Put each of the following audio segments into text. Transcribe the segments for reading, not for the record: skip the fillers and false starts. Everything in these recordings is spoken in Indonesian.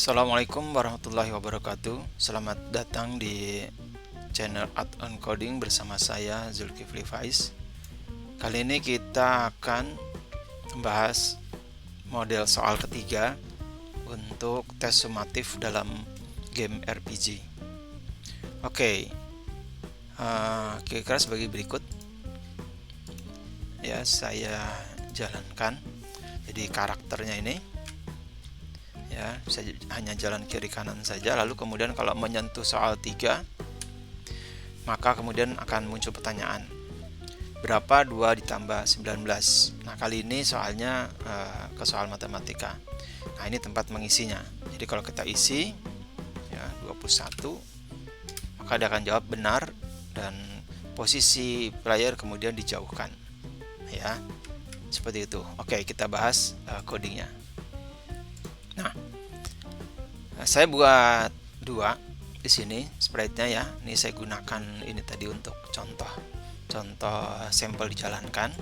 Assalamualaikum warahmatullahi wabarakatuh. Selamat datang di channel Art on Coding bersama saya Zulkifli Faiz. Kali ini kita akan membahas model soal ketiga untuk tes sumatif dalam game RPG. Oke, kira-kira sebagai berikut. Ya, saya jalankan. Jadi karakternya ini, ya, saya hanya jalan kiri kanan saja. Lalu kemudian kalau menyentuh soal 3, maka kemudian akan muncul pertanyaan, berapa 2 ditambah 19? Nah, kali ini soalnya ke soal matematika. Nah, ini tempat mengisinya. Jadi kalau kita isi ya 21, maka dia akan jawab benar dan posisi player kemudian dijauhkan. Ya, seperti itu. Oke, kita bahas codingnya. Nah, saya buat 2 di sini sprite-nya ya. Ini saya gunakan ini tadi untuk contoh sampel dijalankan.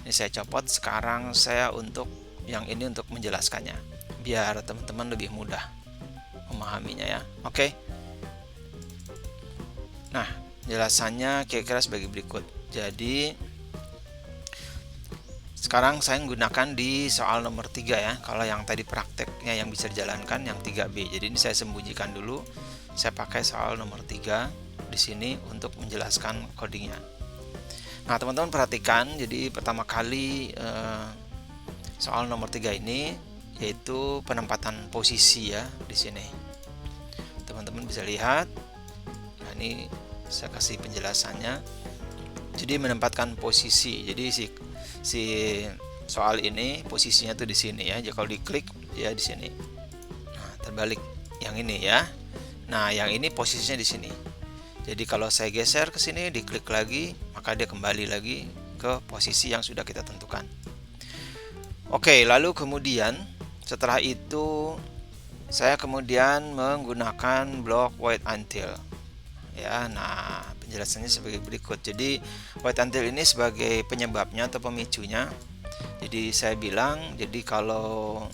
Ini saya copot. Sekarang saya untuk yang ini untuk menjelaskannya biar teman-teman lebih mudah memahaminya ya. Oke. Nah, penjelasannya kira-kira sebagai berikut. Jadi sekarang saya menggunakan di soal nomor 3 ya. Kalau yang tadi prakteknya yang bisa dijalankan yang 3B. Jadi ini saya sembunyikan dulu. Saya pakai soal nomor 3 di sini untuk menjelaskan codingnya. Nah, teman-teman perhatikan. Jadi pertama kali soal nomor 3 ini yaitu penempatan posisi ya di sini. Teman-teman bisa lihat. Nah, ini saya kasih penjelasannya. Jadi menempatkan posisi. Jadi si soal ini posisinya tuh di sini ya. Jadi kalau diklik ya di sini. Nah, terbalik yang ini ya. Nah, yang ini posisinya di sini. Jadi kalau saya geser ke sini, diklik lagi, maka dia kembali lagi ke posisi yang sudah kita tentukan. Oke, lalu kemudian setelah itu saya kemudian menggunakan blok wait until. Ya, nah penjelasannya sebagai berikut. Jadi wait until ini sebagai penyebabnya atau pemicunya. Jadi saya bilang, jadi kalau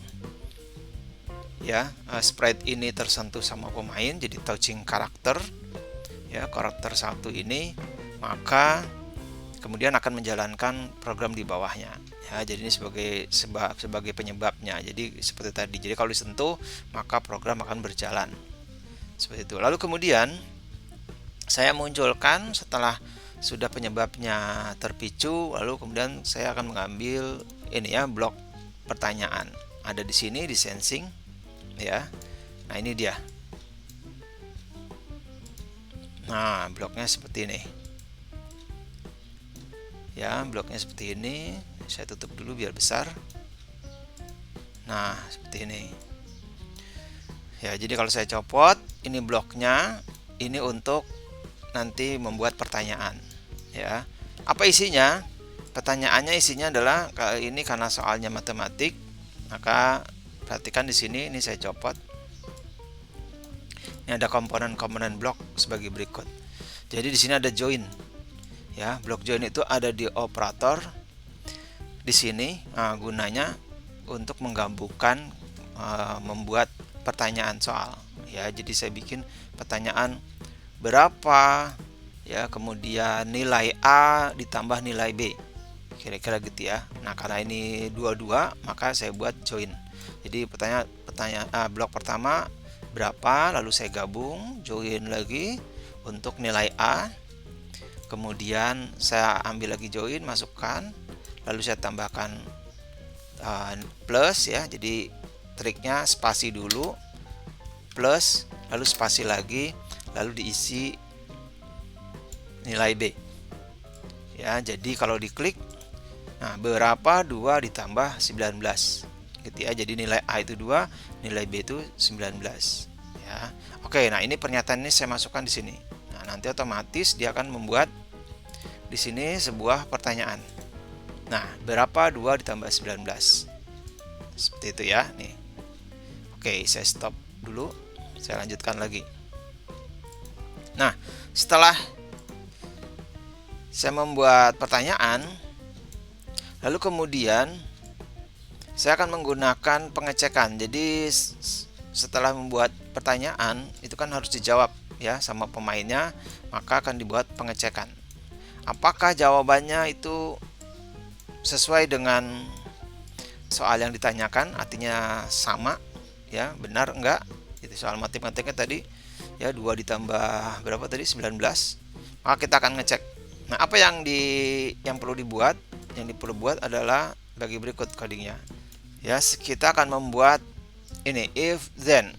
ya sprite ini tersentuh sama pemain, jadi touching karakter ya, karakter 1 ini, maka kemudian akan menjalankan program di bawahnya ya. Jadi ini sebagai penyebabnya. Jadi seperti tadi. Jadi kalau disentuh, maka program akan berjalan. Seperti itu. Lalu kemudian saya munculkan setelah sudah penyebabnya terpicu, lalu kemudian saya akan mengambil ini ya, blok pertanyaan. Ada di sini di sensing ya. Nah, ini dia. Nah, bloknya seperti ini. Ya, bloknya seperti ini. Saya tutup dulu biar besar. Nah, seperti ini. Ya, jadi kalau saya copot, ini bloknya, ini untuk nanti membuat pertanyaan ya. Apa isinya? Pertanyaannya isinya adalah kali ini karena soalnya matematik, maka perhatikan di sini, ini saya copot. Ini ada komponen-komponen blok sebagai berikut. Jadi di sini ada join ya. Blok join itu ada di operator di sini. Nah, gunanya untuk menggabungkan membuat pertanyaan soal ya. Jadi saya bikin pertanyaan berapa ya, kemudian nilai A ditambah nilai B, kira-kira gitu ya. Nah, karena ini dua-dua, maka saya buat join. Jadi pertanyaan blok pertama berapa, lalu saya gabung join lagi untuk nilai A, kemudian saya ambil lagi join, masukkan, lalu saya tambahkan plus ya. Jadi triknya spasi dulu, plus, lalu spasi lagi, lalu diisi nilai B ya. Jadi kalau diklik, nah berapa 2 ditambah 19 gitu ya. Jadi nilai A itu 2, nilai B itu 19 ya. Oke, nah ini pernyataan ini saya masukkan di sini. Nah, nanti otomatis dia akan membuat di sini sebuah pertanyaan. Nah, berapa 2 ditambah 19? Seperti itu ya nih. Oke, saya stop dulu. Saya lanjutkan lagi. Nah, setelah saya membuat pertanyaan, lalu kemudian saya akan menggunakan pengecekan. Jadi setelah membuat pertanyaan itu kan harus dijawab ya sama pemainnya, maka akan dibuat pengecekan. Apakah jawabannya itu sesuai dengan soal yang ditanyakan, artinya sama ya, benar enggak? Itu soal matematikanya tadi ya, 2 ditambah berapa tadi, 19. Maka kita akan ngecek. Nah, apa yang perlu dibuat? Yang perlu buat adalah bagi berikut codingnya. Ya, kita akan membuat ini if then.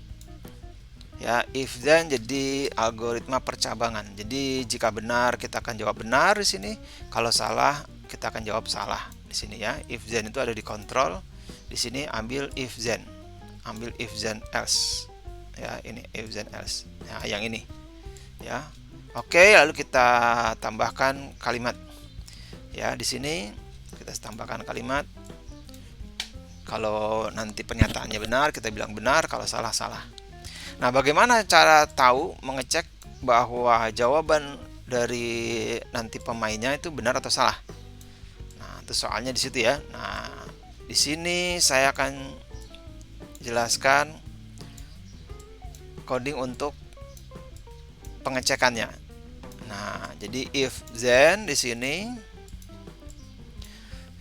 Ya, if then jadi algoritma percabangan. Jadi jika benar kita akan jawab benar di sini, kalau salah kita akan jawab salah di sini ya. If then itu ada di kontrol. Di sini ambil if then. Ambil if then else. Ya, ini if then else. Nah, yang ini. Ya. Oke, lalu kita tambahkan kalimat. Ya, di sini kita tambahkan kalimat. Kalau nanti pernyataannya benar, kita bilang benar, kalau salah, salah. Nah, bagaimana cara tahu mengecek bahwa jawaban dari nanti pemainnya itu benar atau salah? Nah, itu soalnya di situ ya. Nah, di sini saya akan jelaskan coding untuk pengecekannya. Nah, jadi if then di sini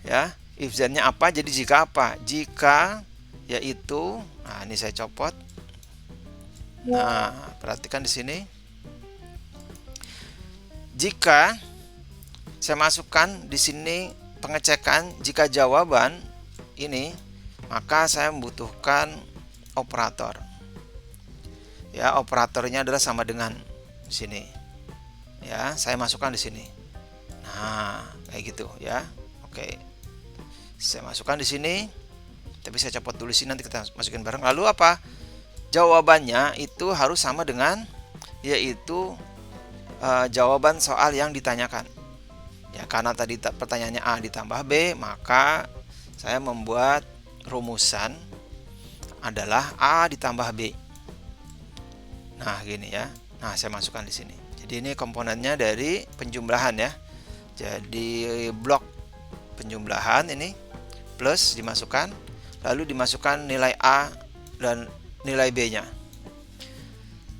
ya, if then-nya apa? Jadi jika apa? Jika yaitu, nah ini saya copot. Nah, perhatikan di sini. Jika saya masukkan di sini pengecekan jika jawaban ini, maka saya membutuhkan operator. Ya, operatornya adalah sama dengan di sini. Ya, saya masukkan di sini. Nah, kayak gitu ya. Oke. Saya masukkan di sini. Tapi saya copot dulu sini, nanti kita masukin bareng. Lalu apa? Jawabannya itu harus sama dengan, yaitu jawaban soal yang ditanyakan. Ya, karena tadi pertanyaannya A ditambah B, maka saya membuat rumusan adalah A ditambah B. Nah, gini ya. Nah, saya masukkan di sini. Jadi ini komponennya dari penjumlahan ya. Jadi blok penjumlahan ini plus dimasukkan, lalu dimasukkan nilai A dan nilai B-nya,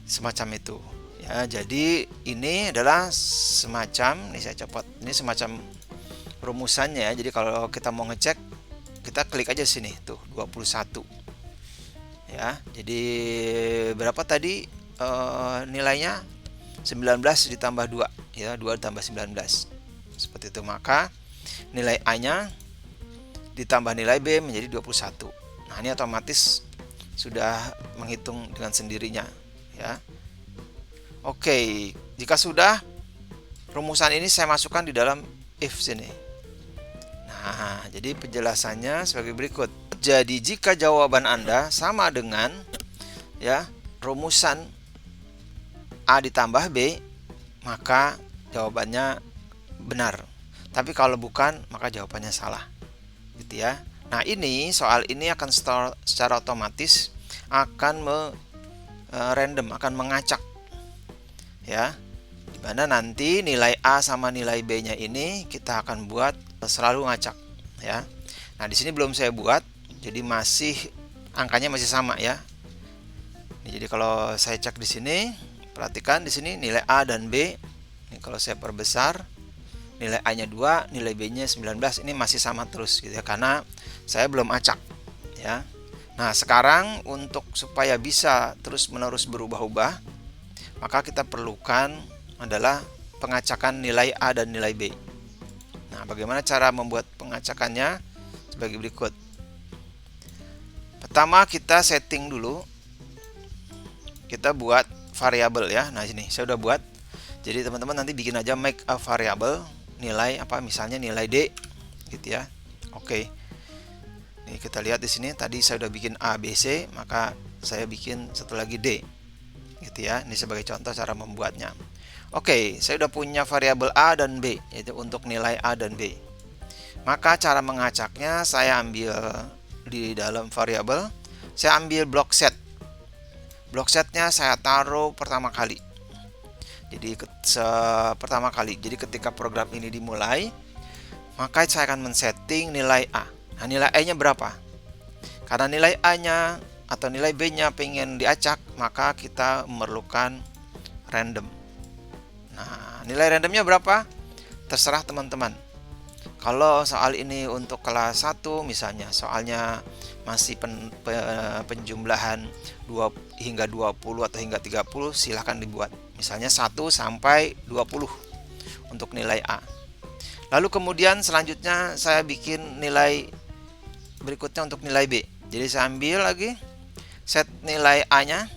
semacam itu ya. Jadi ini adalah semacam, ini saya copot, ini semacam rumusannya ya. Jadi kalau kita mau ngecek, kita klik aja sini tuh 21 ya. Jadi berapa tadi nilainya? 19 ditambah 2 ya, 2 ditambah 19 seperti itu. Maka nilai A nya ditambah nilai B menjadi 21. Nah, ini otomatis sudah menghitung dengan sendirinya ya. Oke, jika sudah, rumusan ini saya masukkan di dalam if sini. Nah, jadi penjelasannya sebagai berikut. Jadi jika jawaban Anda sama dengan ya rumusan A ditambah B, maka jawabannya benar. Tapi kalau bukan, maka jawabannya salah. Gitu ya. Nah, ini soal ini akan secara otomatis akan random, akan mengacak ya. Dimana nanti nilai A sama nilai B-nya ini kita akan buat selalu ngacak ya. Nah, di sini belum saya buat, jadi masih angkanya masih sama ya. Jadi kalau saya cek di sini, perhatikan di sini nilai A dan B. Ini kalau saya perbesar, nilai A-nya 2, nilai B-nya 19, ini masih sama terus gitu ya, karena saya belum acak ya. Nah, sekarang untuk supaya bisa terus-menerus berubah-ubah, maka kita perlukan adalah pengacakan nilai A dan nilai B. Nah, bagaimana cara membuat pengacakannya? Sebagai berikut. Pertama, kita setting dulu. Kita buat variabel ya. Nah, sini saya udah buat. Jadi teman-teman nanti bikin aja make a variable, nilai apa, misalnya nilai D gitu ya. Oke. Nih kita lihat di sini, tadi saya udah bikin A, B, C, maka saya bikin satu lagi D gitu ya. Ini sebagai contoh cara membuatnya. Oke, saya udah punya variabel A dan B, yaitu untuk nilai A dan B. Maka cara mengacaknya, saya ambil di dalam variabel, saya ambil block set. Block setnya saya taruh pertama kali. Jadi pertama kali. Jadi ketika program ini dimulai, maka saya akan men-setting nilai A. Nah, nilai A-nya berapa? Karena nilai A-nya atau nilai B-nya pengen diacak, maka kita memerlukan random. Nah, nilai randomnya berapa? Terserah teman-teman. Kalau soal ini untuk kelas 1 misalnya, soalnya masih penjumlahan 2 hingga 20 atau hingga 30, silahkan dibuat. Misalnya 1 sampai 20 untuk nilai A. Lalu kemudian selanjutnya saya bikin nilai berikutnya untuk nilai B. Jadi saya ambil lagi set nilai A-nya,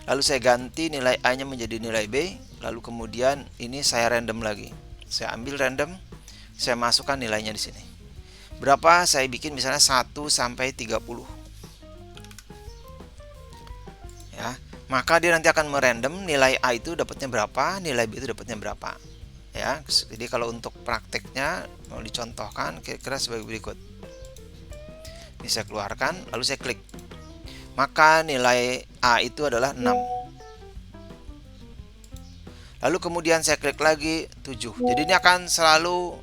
lalu saya ganti nilai A-nya menjadi nilai B, lalu kemudian ini saya random lagi. Saya ambil random, saya masukkan nilainya di sini. Berapa? Saya bikin misalnya 1 sampai 30. Ya, maka dia nanti akan merandom nilai A itu dapatnya berapa, nilai B itu dapatnya berapa. Ya, jadi kalau untuk prakteknya mau dicontohkan kira-kira sebagai berikut. Ini saya keluarkan, lalu saya klik. Maka nilai A itu adalah 6. Lalu kemudian saya klik lagi 7. Jadi ini akan selalu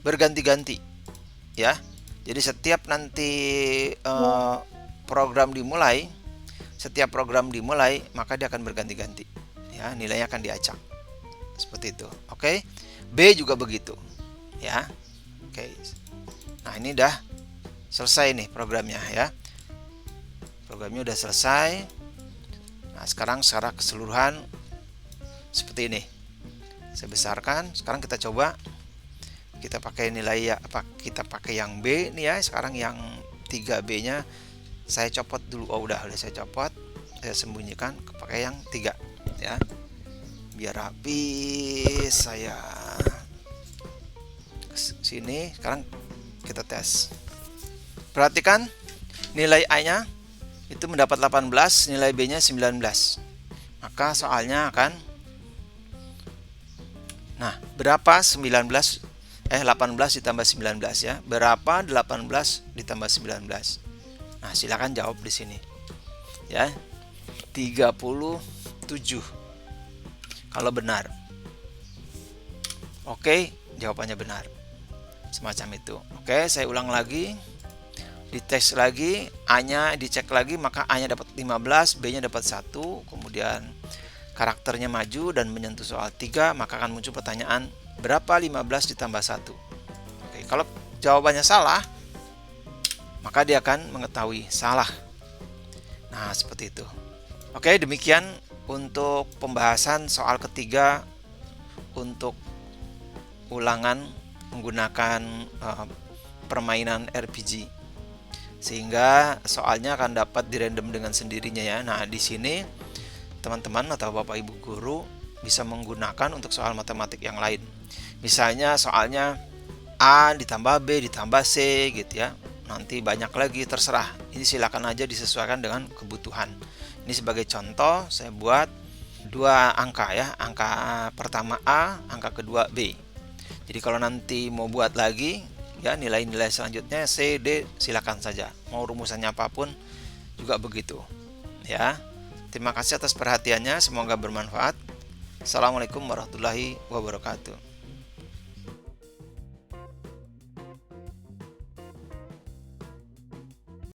berganti-ganti. Ya. Jadi setiap nanti program dimulai, maka dia akan berganti-ganti. Ya, nilainya akan diacak. Seperti itu. Oke. B juga begitu. Ya. Oke. Nah, ini dah selesai nih programnya ya. Programnya udah selesai. Nah, sekarang secara keseluruhan seperti ini. Saya besarkan. Sekarang kita coba. Kita pakai nilai kita pakai yang B nih ya. Sekarang yang 3B-nya saya copot dulu. Oh, udah saya copot. Saya sembunyikan pakai yang 3 ya. Biar rapi, saya sini. Sekarang kita tes. Perhatikan nilai A-nya itu mendapat 18, nilai B-nya 19. Maka soalnya akan berapa 18 ditambah 19 ya? Berapa 18 ditambah 19? Nah, silakan jawab di sini. Ya. 37. Kalau benar. Oke, jawabannya benar. Semacam itu. Oke, saya ulang lagi. Dites lagi, A-nya dicek lagi, maka A-nya dapat 15, B-nya dapat 1, kemudian karakternya maju dan menyentuh soal 3, maka akan muncul pertanyaan, berapa 15 ditambah 1? Oke, kalau jawabannya salah, maka dia akan mengetahui salah. Nah, seperti itu. Oke, demikian untuk pembahasan soal ketiga untuk ulangan menggunakan permainan RPG. Sehingga soalnya akan dapat dirandom dengan sendirinya ya. Nah, di sini teman-teman atau Bapak Ibu guru bisa menggunakan untuk soal matematik yang lain. Misalnya soalnya A ditambah B ditambah C gitu ya. Nanti banyak lagi, terserah. Ini silakan aja disesuaikan dengan kebutuhan. Ini sebagai contoh saya buat 2 angka ya. Angka pertama A, angka kedua B. Jadi kalau nanti mau buat lagi ya, nilai-nilai selanjutnya C, D, silakan saja. Mau rumusannya apapun juga begitu. Ya. Terima kasih atas perhatiannya, semoga bermanfaat. Assalamualaikum warahmatullahi wabarakatuh.